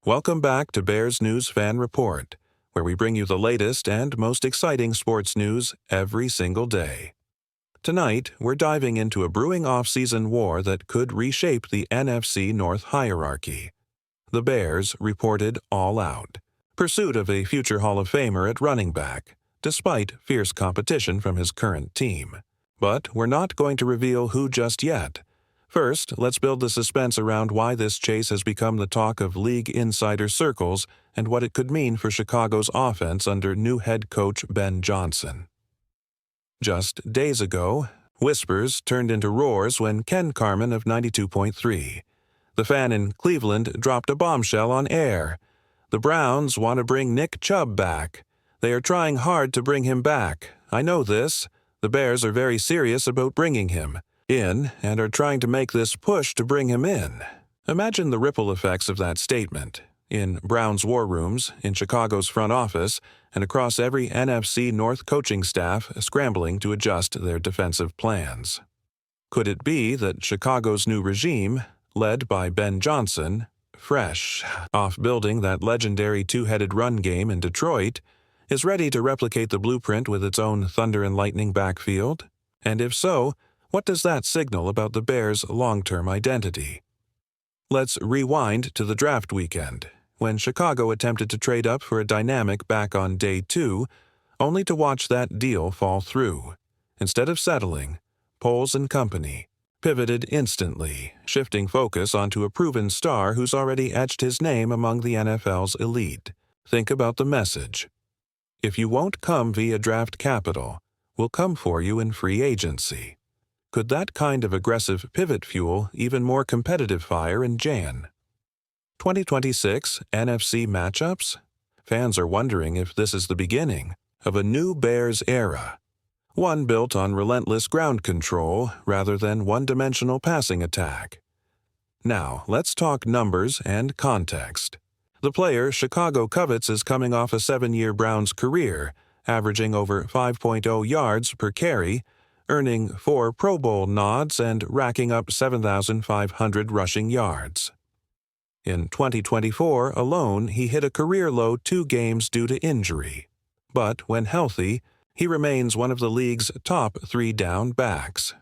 Welcome back to Bears News Fan Report, where we bring you the latest and most exciting sports news every single day. Tonight, we're diving into a brewing off-season war that could reshape the NFC North hierarchy. The Bears reported all out. Pursuit of a future Hall of Famer at running back, despite fierce competition from his current team. But we're not going to reveal who just yet. First, let's build the suspense around why this chase has become the talk of league insider circles and what it could mean for Chicago's offense under new head coach Ben Johnson. Just days ago, whispers turned into roars when Ken Carman of 92.3, the fan in Cleveland, dropped a bombshell on air. The Browns want to bring Nick Chubb back. They are trying hard to bring him back. I know this. The Bears are very serious about bringing him in and are trying to make this push to bring him in. Imagine the ripple effects of that statement in Browns war rooms, in Chicago's front office, and across every NFC North coaching staff scrambling to adjust their defensive plans. Could it be that Chicago's new regime, led by Ben Johnson, fresh off building that legendary two-headed run game in Detroit, is ready to replicate the blueprint with its own thunder and lightning backfield? And if so, what does that signal about the Bears' long-term identity? Let's rewind to the draft weekend, when Chicago attempted to trade up for a dynamic back on day 2, only to watch that deal fall through. Instead of settling, Poles and company pivoted instantly, shifting focus onto a proven star who's already etched his name among the NFL's elite. Think about the message. If you won't come via draft capital, we'll come for you in free agency. Could that kind of aggressive pivot fuel even more competitive fire in Jan? 2026 NFC matchups? Fans are wondering if this is the beginning of a new Bears era, one built on relentless ground control rather than one-dimensional passing attack. Now, let's talk numbers and context. The player Chicago covets is coming off a 7-year Browns career, averaging over 5.0 yards per carry, earning 4 Pro Bowl nods and racking up 7,500 rushing yards. In 2024 alone, he hit a career-low 2 games due to injury. But when healthy, he remains one of the league's top 3-down backs.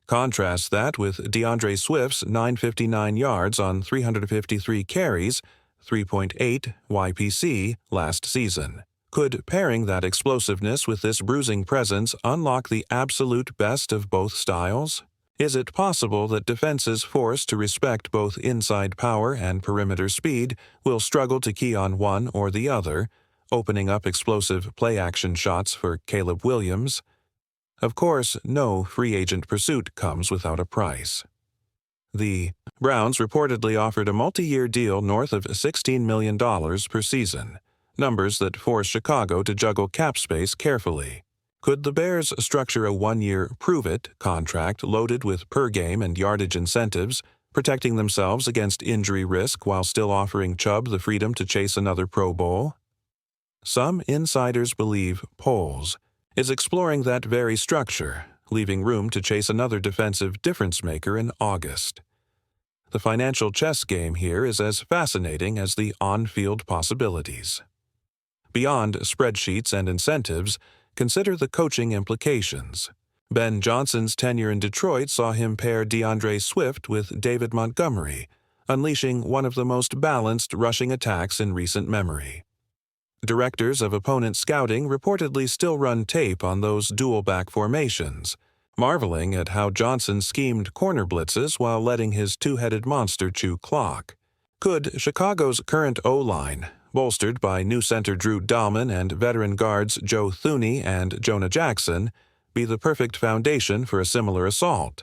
Contrast that with DeAndre Swift's 959 yards on 353 carries, 3.8 YPC last season. Could pairing that explosiveness with this bruising presence unlock the absolute best of both styles? Is it possible that defenses forced to respect both inside power and perimeter speed will struggle to key on one or the other, opening up explosive play-action shots for Caleb Williams? Of course, no free agent pursuit comes without a price. The Browns reportedly offered a multi-year deal north of $16 million per season, numbers that force Chicago to juggle cap space carefully. Could the Bears structure a 1-year prove-it contract loaded with per-game and yardage incentives, protecting themselves against injury risk while still offering Chubb the freedom to chase another Pro Bowl? Some insiders believe Poles is exploring that very structure, leaving room to chase another defensive difference-maker in August. The financial chess game here is as fascinating as the on-field possibilities. Beyond spreadsheets and incentives, consider the coaching implications. Ben Johnson's tenure in Detroit saw him pair DeAndre Swift with David Montgomery, unleashing one of the most balanced rushing attacks in recent memory. Directors of opponent scouting reportedly still run tape on those dual-back formations, marveling at how Johnson schemed corner blitzes while letting his two-headed monster chew clock. Could Chicago's current O-line, bolstered by new center Drew Dahlman and veteran guards Joe Thuney and Jonah Jackson, be the perfect foundation for a similar assault?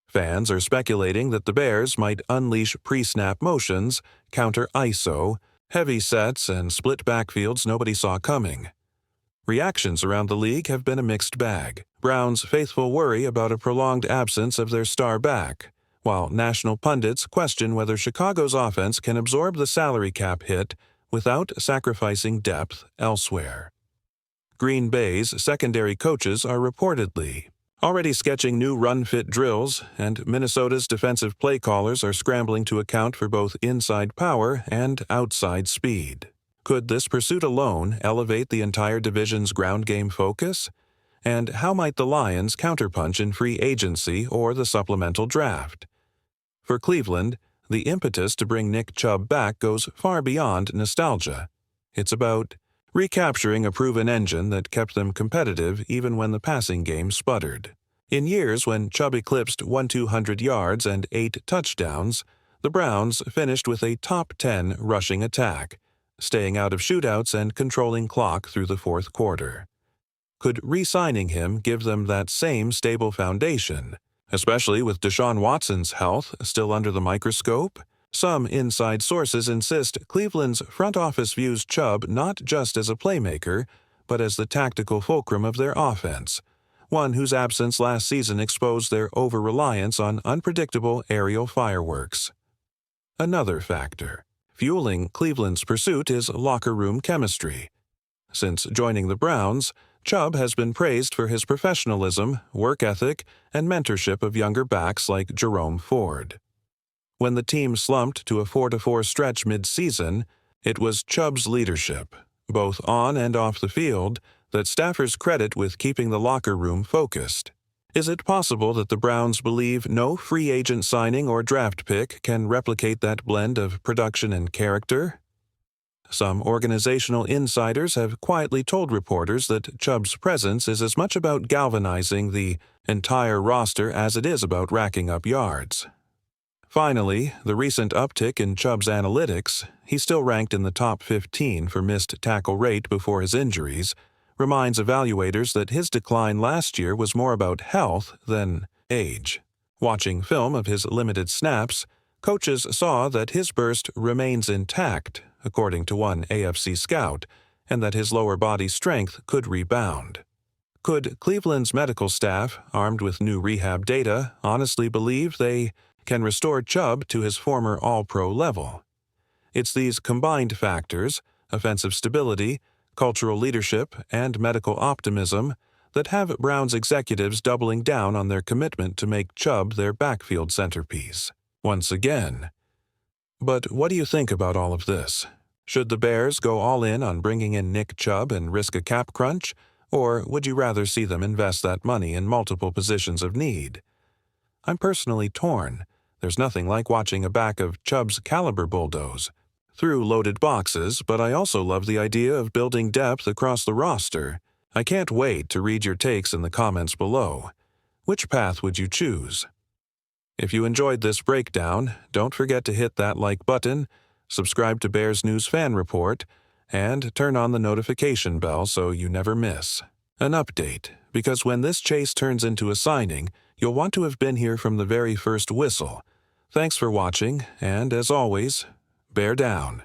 Fans are speculating that the Bears might unleash pre-snap motions, counter ISO, heavy sets, and split backfields nobody saw coming. Reactions around the league have been a mixed bag. Browns faithful worry about a prolonged absence of their star back, while national pundits question whether Chicago's offense can absorb the salary cap hit without sacrificing depth elsewhere. Green Bay's secondary coaches are reportedly already sketching new run-fit drills, and Minnesota's defensive play callers are scrambling to account for both inside power and outside speed. Could this pursuit alone elevate the entire division's ground game focus? And how might the Lions counterpunch in free agency or the supplemental draft? For Cleveland, the impetus to bring Nick Chubb back goes far beyond nostalgia. It's about recapturing a proven engine that kept them competitive even when the passing game sputtered. In years when Chubb eclipsed 200 yards and 8 touchdowns, the Browns finished with a top 10 rushing attack, staying out of shootouts and controlling clock through the fourth quarter. Could re-signing him give them that same stable foundation, especially with Deshaun Watson's health still under the microscope? Some inside sources insist Cleveland's front office views Chubb not just as a playmaker, but as the tactical fulcrum of their offense, one whose absence last season exposed their over-reliance on unpredictable aerial fireworks. Another factor fueling Cleveland's pursuit is locker room chemistry. Since joining the Browns, Chubb has been praised for his professionalism, work ethic, and mentorship of younger backs like Jerome Ford. When the team slumped to a 4-4 stretch mid-season, it was Chubb's leadership, both on and off the field, that staffers credit with keeping the locker room focused. Is it possible that the Browns believe no free agent signing or draft pick can replicate that blend of production and character? Some organizational insiders have quietly told reporters that Chubb's presence is as much about galvanizing the entire roster as it is about racking up yards. Finally, the recent uptick in Chubb's analytics, he still ranked in the top 15 for missed tackle rate before his injuries, reminds evaluators that his decline last year was more about health than age. Watching film of his limited snaps, coaches saw that his burst remains intact, according to one AFC scout, and that his lower body strength could rebound. Could Cleveland's medical staff, armed with new rehab data, honestly believe they can restore Chubb to his former All-Pro level? It's these combined factors, offensive stability, cultural leadership, and medical optimism, that have Browns executives doubling down on their commitment to make Chubb their backfield centerpiece once again. But what do you think about all of this? Should the Bears go all in on bringing in Nick Chubb and risk a cap crunch, or would you rather see them invest that money in multiple positions of need? I'm personally torn. There's nothing like watching a back of Chubb's caliber bulldoze through loaded boxes, but I also love the idea of building depth across the roster. I can't wait to read your takes in the comments below. Which path would you choose? If you enjoyed this breakdown, don't forget to hit that like button, subscribe to Bears News Fan Report, and turn on the notification bell so you never miss an update, because when this chase turns into a signing, you'll want to have been here from the very first whistle. Thanks for watching, and as always, bear down.